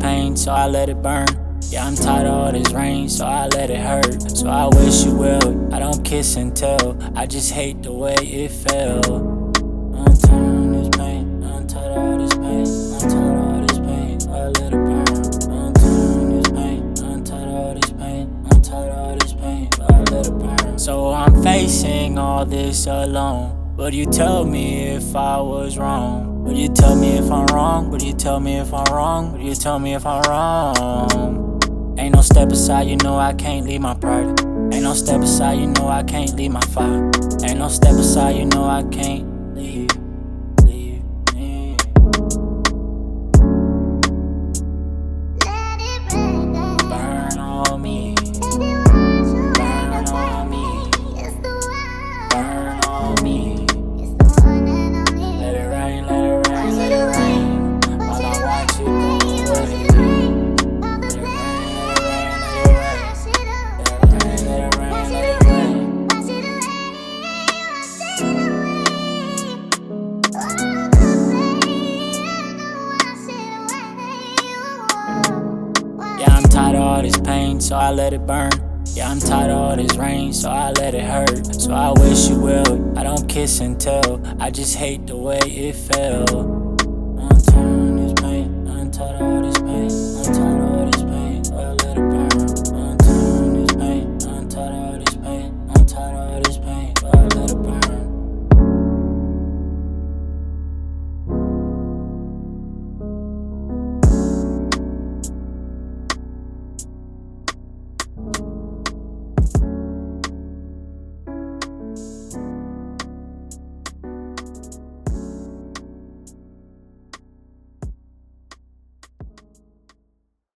pain, so I let it burn. Yeah, I'm tired of all this rain, so I let it hurt. So I wish you well, I don't kiss and tell. I just hate the way it felt. I'm tired of this pain, I'm tired of all this pain, I'm tired of all this pain, so I let it burn. I'm tired of this pain, I'm tired of all this pain, I'm tired of all this pain, so I let it burn. So I'm facing all this alone. Would you tell me if I was wrong? Would you tell me if I'm wrong? Would you tell me if I'm wrong? Would you tell me if I'm wrong? Ain't no step aside, you know I can't leave my pride. Ain't no step aside, you know I can't leave my fire. Ain't no step aside, you know I can't leave me. Burn on me. Burn on me. Burn on me. Let it rain, let it rain, let it rain. While I watch it go away. Yeah, I'm tired of all this pain, so I let it burn. Yeah, I'm tired of all this rain, so I let it hurt. So I wish you well, I don't kiss and tell. I just hate the way it felt. I'm tired of this pain, I'm tired of all